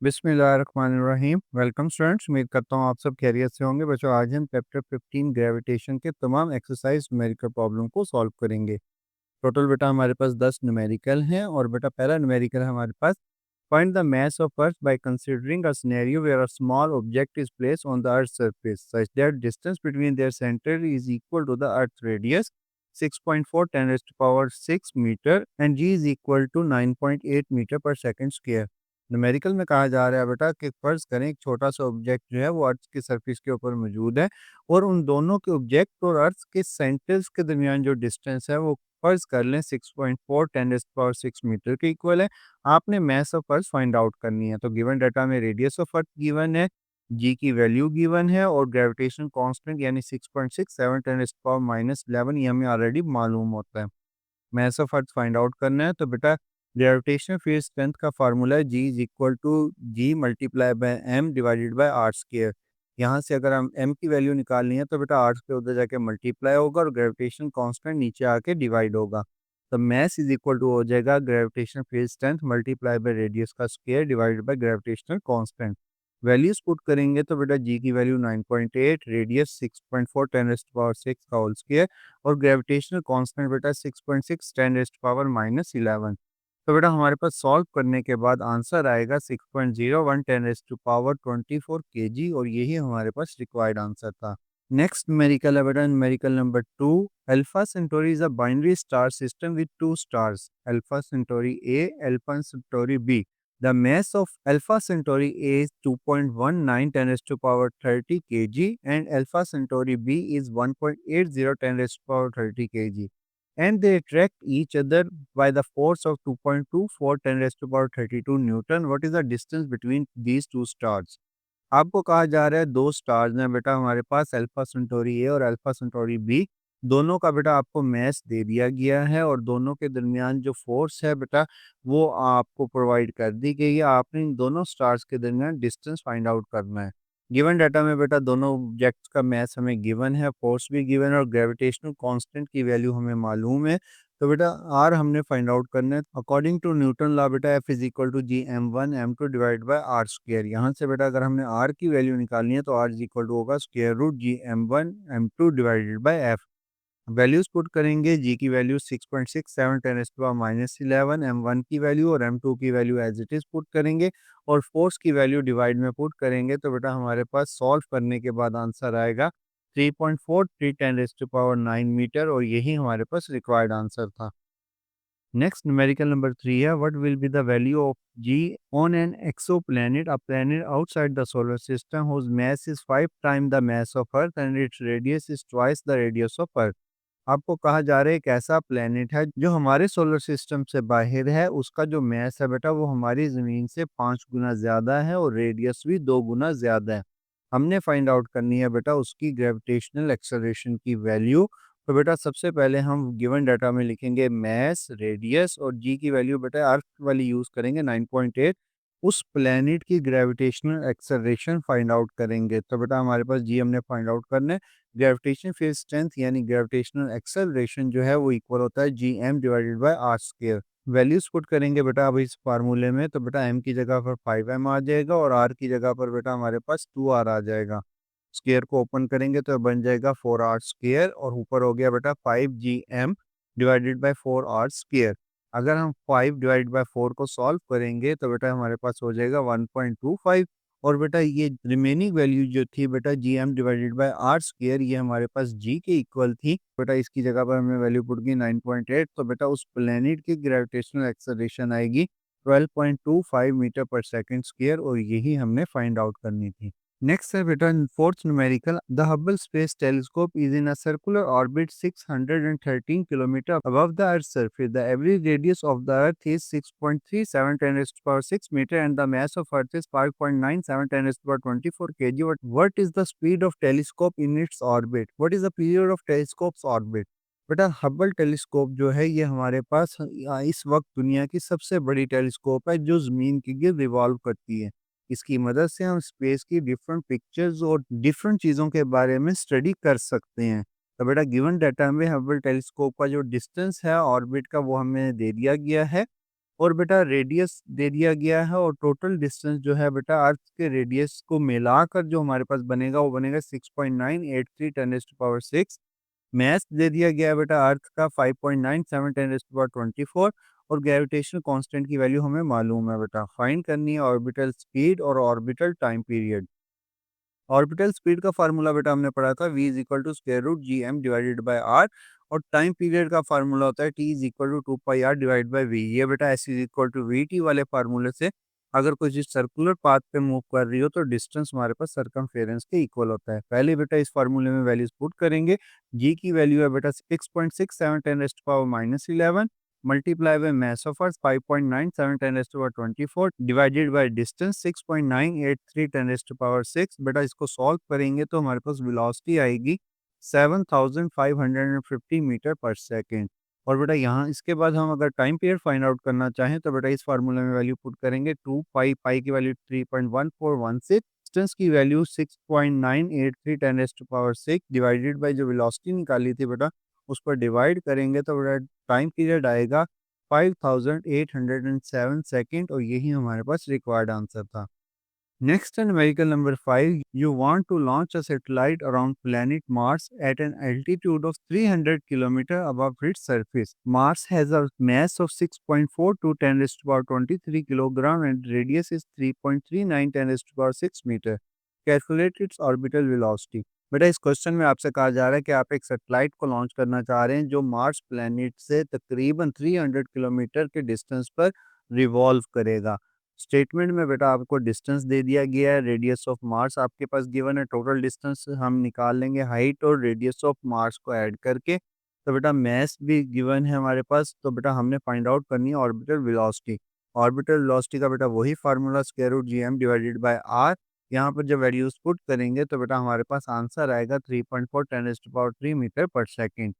बिस्मिल्लाहिर्रहमानिर्रहीम। Welcome students, उम्मीद करता हूँ आप सब खैरियत से होंगे। बच्चों, आज हम चैप्टर 15 ग्रेविटेशन के तमाम एक्सरसाइज न्यूमेरिकल प्रॉब्लम को सॉल्व करेंगे। टोटल बेटा हमारे पास 10 न्यूमेरिकल हैं और बेटा पहला न्यूमेरिकल है हमारे पास, find the mass of earth by considering a scenario where a small object is placed on the earth's surface such that distance between their center is equal to the earth's radius 6.4 10 raised to power 6 meter and g is equal to 9.8 meter per second square। Numerical में कहा जा रहा है बेटा कि फर्ज करें एक छोटा सा ऑब्जेक्ट जो है वो अर्थ की सरफेस के ऊपर मौजूद है और उन दोनों के ऑब्जेक्ट और अर्थ के सेंटर्स के दरमियान जो डिस्टेंस है वो फर्ज कर लें 6.4 10 raised to power 6 मीटर के इक्वल है। आपने mess of earth find out करनी है। तो गिवन डाटा में रेडियस ऑफ अर्थ गिवन है, जी की वैल्यू गिवन है और ग्रेविटेशन कांस्टेंट यानी 6.67 10 raised to power -11 ये हमें ऑलरेडी मालूम होता है। Mass of earth find out करना है तो बेटा ग्रेविटेशनल फील्ड स्ट्रेंथ का फार्मूला है g is equal to G multiply by M divided by are square. यहाँ से अगर हम एम की वैल्यू निकालनी है तो बेटा आर पे उधर जाके मल्टीप्लाई होगा और ग्रेविटेशन कांस्टेंट नीचे आके डिवाइड होगा। तो मैस इज इक्वल टू हो जाएगा gravitational field strength multiply by radius का square divided by gravitational constant. Values put करेंगे तो बेटा जी की value 9.8, radius 6.4 10 raised to power 6 का होल स्क्वायर और ग्रेविटेशनल कांस्टेंट बेटा 6.6 10 raised to power -11। तो बेटा हमारे पास सॉल्व करने के बाद आंसर आएगा 6.01 10 raised to power 24 kg और यही हमारे पास रिक्वायर्ड आंसर था। नेक्स्ट न्यूमेरिकल है बेटा numerical number 2। Alpha Centauri is a binary star system with two stars, Alpha Centauri A, Alpha Centauri B. The mass of Alpha Centauri A is 2.19 10 raised to power 30 kg and Alpha Centauri B is 1.80 10 raised to power 30 kg and they attract each other by the force of 2.24 10 raised to power 32 Newton. What is the distance between these two stars? आपको कहा जा रहा है दो stars हैं बेटा हमारे पास, alpha Centauri ए और अल्फा सेंटोरी बी। दोनों का बेटा आपको मैस दे दिया गया है और दोनों के दरमियान जो फोर्स है बेटा वो आपको प्रोवाइड कर दी गई है। आपने इन दोनों स्टार्स के दरमियान डिस्टेंस फाइंड आउट करना है। गिवन डाटा में बेटा दोनों ऑब्जेक्ट्स का मैस हमें गिवन है, फोर्स भी गिवन है और ग्रेविटेशनल कांस्टेंट की वैल्यू हमें मालूम है। तो बेटा आर हमने फाइंड आउट करना है। अकॉर्डिंग टू न्यूटन लॉ बेटा F is equal to G m1 m2 divide by are square. यहाँ से बेटा अगर हमने आर की वैल्यू निकालनी है तो आर इज इक्वल टू होगा square root G m1 m2 divided by F. Values put करेंगे, जी की value 6.67 10 raised to power -11, m1 की वैल्यू और m2 की value as it is put करेंगे और फोर्स की वैल्यू डिवाइड में पुट करेंगे तो बेटा हमारे पास सॉल्व करने के बाद आंसर आएगा 3.43 10 raised to power 9 मीटर और यही हमारे पास रिक्वायर्ड आंसर था। नेक्स्ट न्यूमेरिकल नंबर 3 है, what will be the value of G on an exoplanet, a planet outside the solar system whose mass is 5 time the mass of earth and its radius is twice the radius of earth. आपको कहा जा रहा है एक ऐसा planet है जो हमारे सोलर सिस्टम से बाहर है, उसका जो मास है बेटा वो हमारी ज़मीन से 5 गुना ज़्यादा है और रेडियस भी 2 गुना ज़्यादा है। हमने फाइंड आउट करनी है बेटा उसकी ग्रेविटेशनल एक्सेलरेशन की वैल्यू। तो बेटा सबसे पहले हम गिवन डाटा में लिखेंगे मैस, रेडियस और जी की वैल्यू बेटा अर्थ वाली यूज़ करेंगे 9.8। उस प्लैनेट की ग्रेविटेशनल एक्सेलरेशन फाइंड आउट करेंगे। तो बेटा हमारे पास जी हमने फाइंड आउट करना है। ग्रेविटेशन फील्ड स्ट्रेंथ यानी ग्रेविटेशनल एक्सेलरेशन जो है वो इक्वल होता है G M divided by are square. Values put करेंगे बेटा अब इस फार्मूले में तो बेटा एम की जगह पर 5m आ जाएगा और आर की जगह पर बेटा हमारे पास 2r आ जाएगा। स्क्वायर को ओपन करेंगे तो बन जाएगा 4r स्क्वायर और ऊपर हो गया बेटा 5gm divided by 4r square. अगर हम 5 डिवाइड बाय 4 को सॉल्व करेंगे तो बेटा हमारे पास हो जाएगा 1.25 और बेटा ये रिमेनिंग वैल्यू जो थी बेटा G M divided by are square ये हमारे पास जी के इक्वल थी। बेटा इसकी जगह पर हमने वैल्यू पुट की 9.8 तो बेटा उस प्लेनेट की ग्रेविटेशनल एक्सेलरेशन आएगी 12.25 मीटर पर सेकंड स्क्वायर और यही हमने फाइंड आउट करनी थी। नेक्स्ट है बेटा fourth numerical, the Hubble space telescope is in a circular orbit 613 kilometre above the earth's surface. The average radius of the earth is 6.37 10 raised to power 6 meter and the mass of earth is 5.97 10 raised to power 24 kg. What is the speed of telescope in its orbit? What is the period of telescope's orbit? बेटा Hubble telescope जो है ये हमारे पास इस वक्त दुनिया की सबसे बड़ी टेलीस्कोप है जो ज़मीन के गिर्द रिवॉल्व करती है। इसकी मदद से हम स्पेस की डिफरेंट पिक्चर्स और डिफरेंट चीज़ों के बारे में स्टडी कर सकते हैं। तो बेटा गिवन डाटा में हबल टेलीस्कोप का जो डिस्टेंस है ऑर्बिट का वो हमें दे दिया गया है और बेटा रेडियस दे दिया गया है और टोटल डिस्टेंस जो है बेटा अर्थ के रेडियस को मिलाकर जो हमारे पास बनेगा वो बनेगा 6.983 10⁻6। मास दे दिया गया है बेटा अर्थ का 5.97 10⁻24 और ग्रेविटेशनल कांस्टेंट की वैल्यू हमें मालूम है बेटा। फाइंड करनी है ऑर्बिटल स्पीड और orbital time period. Orbital speed का फार्मूला बेटा हमने पढ़ा था v is equal to square root G M divided by R और टाइम पीरियड का फार्मूला होता है t is equal to 2 pi R divide by v। ये बेटा s is equal to V T वाले फार्मूले से अगर कोई चीज सर्कुलर पाथ पे मूव कर रही हो तो डिस्टेंस हमारे पास सरकमफेरेंस के इक्वल होता है। पहले बेटा इस फार्मूले में वैल्यूज पुट करेंगे। g की वैल्यू है बेटा 6.67 10⁻11 multiply by mass of earth 5.97 10⁻24 divided by distance 6.983 10⁻6। बेटा इसको सॉल्व करेंगे तो हमारे पास वेलोसिटी आएगी 7550 मीटर पर सेकेंड। और बेटा यहाँ इसके बाद हम अगर टाइम पीरियड फाइंड आउट करना चाहें तो बेटा इस फार्मूले में वैल्यू पुट करेंगे 2 पाई, पाई की वैल्यू 3.1416, डिस्टेंस की वैल्यू 6.983 10⁻6 डिवाइडेड बाय जो वेलोसिटी निकाली थी बेटा उस पर डिवाइड करेंगे तो बेटा टाइम पीरियड आएगा 5807 सेकेंड और यही हमारे पास रिक्वायर्ड आंसर था। Next and numerical number 5, you want to launch a satellite around planet Mars at an altitude of 300 km above its surface. Mars has a mass of 6.42 10 raised to power 23 kilogram and radius is 3.39 10 raised to power 6 meter. Calculate its orbital velocity. बेटा इस question में आपसे कहा जा रहा है कि आप एक सैटेलाइट को लॉन्च करना चाह रहे हैं जो मार्स प्लैनेट से तकरीबन 300 किलोमीटर के डिस्टेंस पर रिवॉल्व करेगा। स्टेटमेंट में बेटा आपको डिस्टेंस दे दिया गया है, रेडियस ऑफ मार्स आपके पास गिवन है, टोटल डिस्टेंस हम निकाल लेंगे हाइट और रेडियस ऑफ मार्स को ऐड करके। तो बेटा मास भी गिवन है हमारे पास, तो बेटा हमने फाइंड आउट करनी है ऑर्बिटल वेलोसिटी। ऑर्बिटल वेलोसिटी का बेटा वही formula square root G M divided by R. यहाँ पर जब वैल्यूज पुट करेंगे तो बेटा हमारे पास आंसर आएगा 3.4 10⁻³ मीटर पर सेकेंड।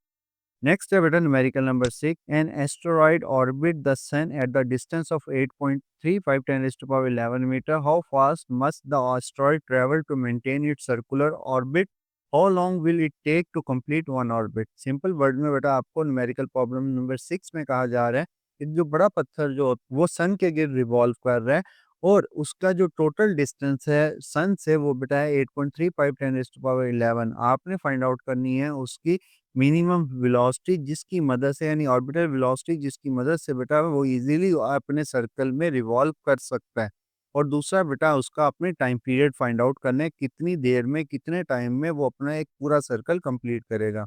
Next है बेटा numerical number 6. An asteroid orbit the sun at the distance of 8.35 10 raised to power 11 meter. How fast must the asteroid travel to maintain its circular orbit? How long will it take to complete one orbit? Simple word में बेटा आपको numerical problem number 6 में कहा जा रहा है कि जो बड़ा पत्थर जो वो सन के गिर्द रिवॉल्व कर रहा है और उसका जो टोटल डिस्टेंस है सन से वो बेटा है 8.35 10 raised to power 11। आपने फाइंड आउट करनी है उसकी मिनिमम वेलोसिटी जिसकी मदद से यानी ऑर्बिटल वेलोसिटी जिसकी मदद से बेटा वो इजीली अपने सर्कल में रिवॉल्व कर सकता है। और दूसरा बेटा उसका अपने टाइम पीरियड फाइंड आउट करना है कितनी देर में कितने टाइम में वो अपना एक पूरा सर्कल कंप्लीट करेगा।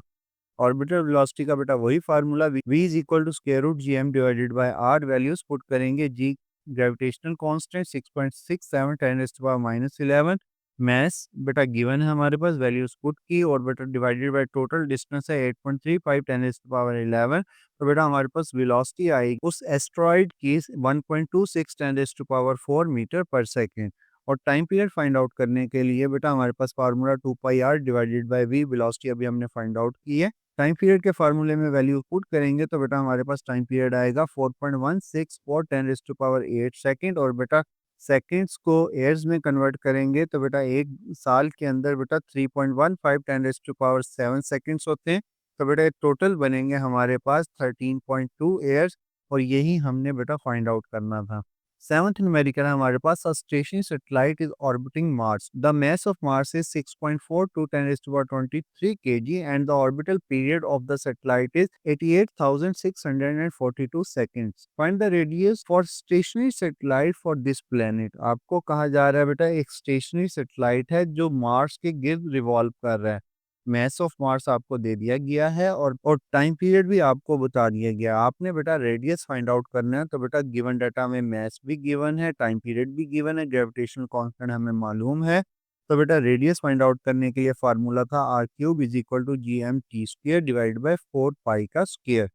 ऑर्बिटल वेलोसिटी का बेटा वही formula v is equal to square root G M divided by R. Values put करेंगे g ग्रेविटेशनल कांस्टेंट 6.67 10⁻11। मास बेटा गिवन है हमारे पास, वैल्यूज पुट की और बेटा डिवाइडेड बाय टोटल डिस्टेंस है 8.35 10⁻11। तो बेटा हमारे पास वेलोसिटी आएगी उस एस्ट्रॉइड की 1.26 10⁻4 मीटर पर सेकेंड। और टाइम पीरियड फाइंड आउट करने के लिए बेटा हमारे पास formula 2 pi r divided by v. Velocity अभी हमने फाइंड आउट की है। टाइम पीरियड के फार्मूले में वैल्यू पुट करेंगे तो बेटा हमारे पास टाइम पीरियड आएगा 4.164 10⁻8 सेकेंड और बेटा सेकेंड्स को एयर्स में कन्वर्ट करेंगे तो बेटा एक साल के अंदर बेटा 3.15 10⁻7 सेकेंड्स होते हैं। तो बेटा टोटल बनेंगे हमारे पास 13.2 एयर्स और यही हमने बेटा फाइंड आउट करना था। सेवंथ न्यूमेरिकल है हमारे पास, a stationary satellite is orbiting Mars. The mass of Mars is 6.42 10⁻23 kg and the orbital period of the satellite is 88,642 seconds. Find the radius for stationary satellite for this planet. आपको कहा जा रहा है बेटा एक stationery satellite है जो Mars के गिर्द रिवॉल्व कर रहा है। मैस ऑफ मार्स आपको दे दिया गया है और टाइम पीरियड भी आपको बता दिया गया। आपने बेटा रेडियस फाइंड आउट करना है तो बेटा गिवन डाटा में मैस भी गिवन है, टाइम पीरियड भी गिवन है, ग्रेविटेशनल कांस्टेंट हमें मालूम है। तो बेटा रेडियस फाइंड आउट करने के लिए फार्मूला था R cube is equal to G M T square divide by 4 pi का स्क्र।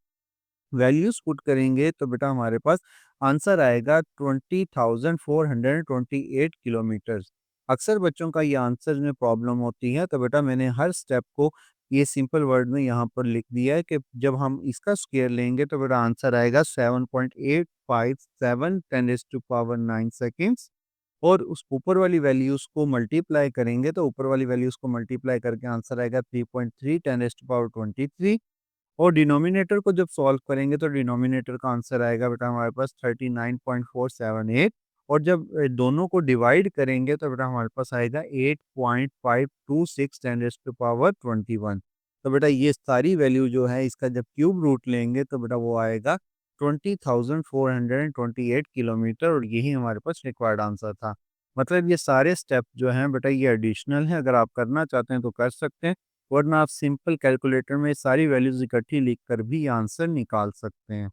वैल्यूज पुट करेंगे तो बेटा हमारे पास आंसर आएगा 20,428 किलोमीटर। अक्सर बच्चों का ये आंसर में प्रॉब्लम होती है तो बेटा मैंने हर स्टेप को ये सिंपल वर्ड में यहाँ पर लिख दिया है कि जब हम इसका स्क्वायर लेंगे तो बेटा आंसर आएगा 7.857 10⁻9 सेकेंड्स। और उस ऊपर वाली वैल्यूज को मल्टीप्लाई करेंगे तो ऊपर वाली वैल्यूज को मल्टीप्लाई करके आंसर आएगा 3.3 10⁻23। और डिनोमिनेटर को जब सॉल्व करेंगे तो डिनोमिनेटर का आंसर आएगा बेटा हमारे पास 39.478। और जब दोनों को डिवाइड करेंगे तो बेटा हमारे पास आएगा 8.526 टेन रेज़ टू पावर 21। तो बेटा ये सारी वैल्यू जो है इसका जब क्यूब रूट लेंगे तो बेटा वो आएगा 20,428 किलोमीटर, और यही हमारे पास रिक्वायर्ड आंसर था। मतलब ये सारे स्टेप जो हैं बेटा ये एडिशनल हैं, अगर आप करना चाहते हैं तो कर सकते हैं, वरना आप सिंपल कैलकुलेटर में सारी वैल्यूज इकट्ठी लिख कर भी आंसर निकाल सकते हैं।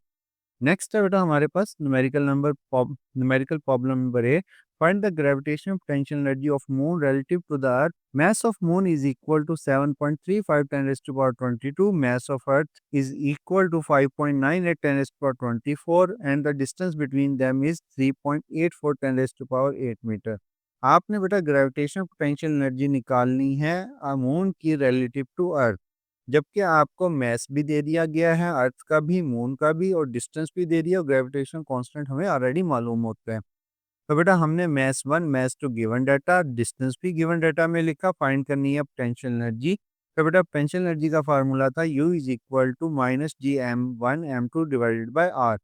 नेक्स्ट है बेटा हमारे पास numerical problem number A. Find the gravitational potential energy of moon relative to the earth. Mass of moon is equal to 7.35 10 raised to power 22, mass of earth is equal to 5.98 10 raised to power 24, and the distance between them is 3.84 10 raised to power 8 metre. आपने बेटा gravitational potential energy निकालनी है moon की relative to earth, जबकि आपको mess भी दे दिया गया है अर्थ का भी, मून का भी, और डिस्टेंस भी दे दिया, और ग्रेविटेशन कांस्टेंट हमें ऑलरेडी मालूम होते हैं। तो बेटा हमने mass 1 mass 2 given data, distance भी गिवन डाटा में लिखा, फाइंड करनी है पोटेंशियल एनर्जी। तो बेटा पोटेंशियल एनर्जी का फार्मूला था U is equal to minus G M1 M2 divided by R।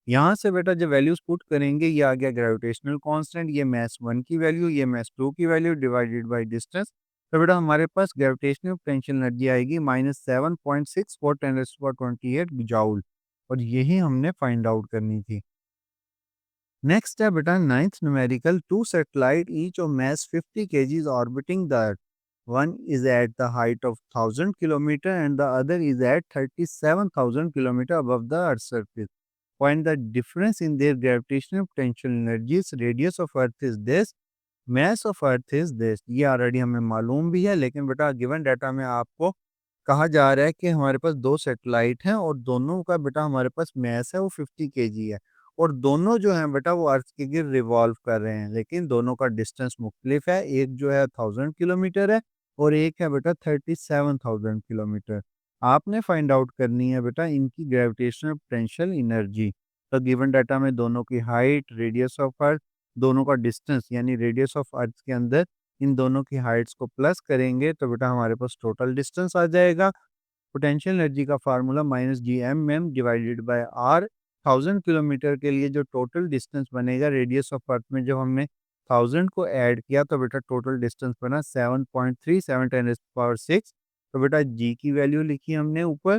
यहाँ से बेटा जब वैल्यूज पुट करेंगे ये आ गया ग्रेविटेशनल कांस्टेंट, ये मैस 1 की वैल्यू, ये मैस 2 की वैल्यू डिवाइडेड बाय डिस्टेंस। तो बेटा हमारे पास ग्रेविटेशनल पोटेंशियल एनर्जी आएगी -7.64 × 10⁻28 जूल, और यही हमने फाइंड आउट करनी थी। नेक्स्ट है बेटा ninth numerical. Two satellite each of mass 50 kg orbiting the earth. One is at the height of 1000 kilometre and the other is at 37,000 kilometre above the earth surface. Find the difference in their gravitational potential energies. Radius of Earth is this, mass of Earth is this। ये already हमें मालूम भी है, लेकिन बेटा given data में आपको कहा जा रहा है कि हमारे पास दो सैटेलाइट हैं और दोनों का बेटा हमारे पास मैस है वो 50 केजी है, और दोनों जो हैं बेटा वो अर्थ के गिर्द रिवॉल्व कर रहे हैं, लेकिन दोनों का डिस्टेंस मुख्तलिफ है। एक जो है 1000 किलोमीटर है और एक है बेटा 37,000 किलोमीटर। आपने फाइंड आउट करनी है बेटा इनकी ग्रेविटेशनल पोटेंशियल एनर्जी। तो गिवन डाटा में दोनों की हाइट, रेडियस ऑफ अर्थ, दोनों का डिस्टेंस यानी रेडियस ऑफ अर्थ के अंदर इन दोनों की हाइट्स को प्लस करेंगे तो बेटा हमारे पास टोटल डिस्टेंस आ जाएगा। पोटेंशियल एनर्जी का formula -Gmm divided by R। 1000 kilometre के लिए जो टोटल डिस्टेंस बनेगा रेडियस ऑफ अर्थ में जब हमने 1000 को ऐड किया तो बेटा टोटल डिस्टेंस बना 7.37 × 10⁻⁶। तो बेटा जी की वैल्यू लिखी हमने ऊपर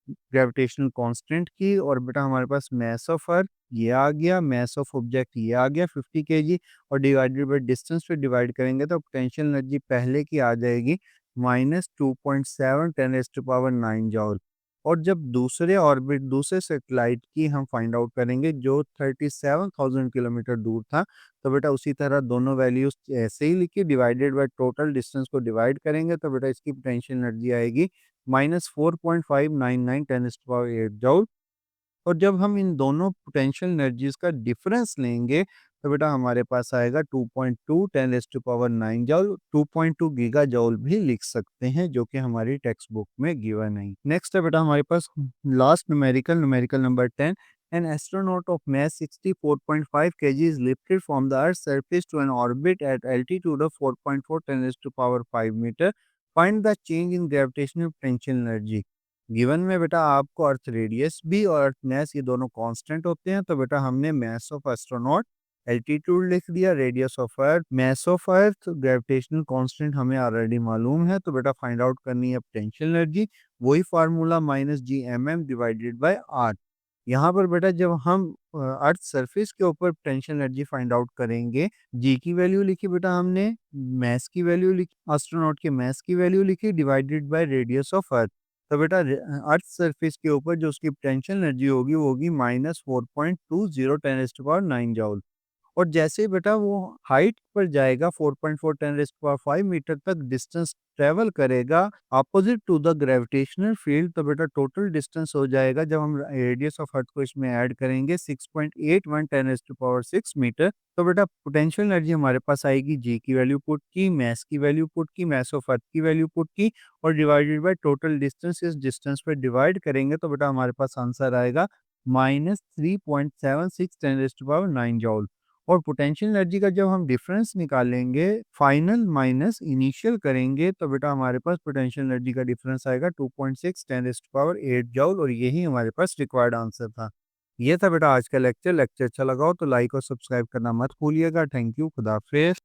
ग्रेविटेशनल कांस्टेंट की, और बेटा हमारे पास मास ऑफ अर्थ ये आ गया, मास ऑफ ऑब्जेक्ट ये आ गया 50 केजी, और डिवाइडेड बाय डिस्टेंस पे डिवाइड करेंगे तो पोटेंशियल एनर्जी पहले की आ जाएगी -2.7 10⁻⁹ जॉल। और जब दूसरे ऑर्बिट दूसरे सैटेलाइट की हम फाइंड आउट करेंगे जो 37,000 किलोमीटर दूर था, तो बेटा उसी तरह दोनों वैल्यूज ऐसे ही लिखी, डिवाइडेड बाय टोटल डिस्टेंस को डिवाइड करेंगे तो बेटा इसकी पोटेंशियल एनर्जी आएगी -4.599 10⁻8 जूल। और जब हम इन दोनों पोटेंशियल एनर्जीज का डिफरेंस लेंगे तो बेटा हमारे पास आएगा 2.2 10⁻9 जूल। 2.2 गीगा जूल भी लिख सकते हैं, जो कि हमारी टेक्स्ट बुक में गिवन है। नेक्स्ट है बेटा हमारे पास last numerical number 10। An astronaut of mass 64.5 kg is lifted from the Earth's surface to an orbit at altitude of 4.4 10⁻5 meter. Find the change in gravitational potential energy। Given में बेटा आपको अर्थ radius भी और अर्थ मास ये दोनों कांस्टेंट होते हैं, तो बेटा हमने मास ऑफ एस्ट्रोनॉट, एल्टीट्यूड लिख दिया, radius of earth, mass of earth, gravitational constant हमें ऑलरेडी मालूम है, तो बेटा फाइंड आउट करनी है पोटेंशियल एनर्जी। वही formula -Gmm divided by R। यहाँ पर बेटा जब हम अर्थ सरफेस के ऊपर पोटेंशियल एनर्जी फाइंड आउट करेंगे, जी की वैल्यू लिखी बेटा हमने, मास की वैल्यू लिखी, एस्ट्रोनॉट के मास की वैल्यू लिखी, डिवाइडेड बाय रेडियस ऑफ अर्थ। तो बेटा अर्थ सरफेस के ऊपर जो उसकी पोटेंशियल एनर्जी होगी वो होगी -4.20 10⁻9 जूल। और जैसे ही बेटा वो हाइट पर जाएगा 4.4 10⁻5 मीटर तक डिस्टेंस ट्रेवल करेगा opposite to the gravitational field, तो बेटा टोटल डिस्टेंस हो जाएगा जब हम रेडियस ऑफ अर्थ को इसमें ऐड करेंगे 6.81 10⁻6 मीटर। तो बेटा पोटेंशियल एनर्जी हमारे पास आएगी, जी की वैल्यू पुट की, मास की वैल्यू पुट की, मास ऑफ अर्थ की वैल्यू पुट की, और डिवाइडेड बाय टोटल डिस्टेंस। इस डिस्टेंस पे डिवाइड करेंगे तो बेटा हमारे पास आंसर आएगा -3.76 10⁻9 जूल। और पोटेंशियल एनर्जी का जब हम डिफरेंस निकालेंगे, फाइनल माइनस इनिशियल करेंगे, तो बेटा हमारे पास पोटेंशियल एनर्जी का डिफरेंस आएगा 2.6 10�8 जूल, और यही हमारे पास रिक्वायर्ड आंसर था। ये था बेटा आज का लेक्चर। लेक्चर अच्छा लगा हो तो लाइक और सब्सक्राइब करना मत भूलिएगा। थैंक यू, खुदा हाफिज़।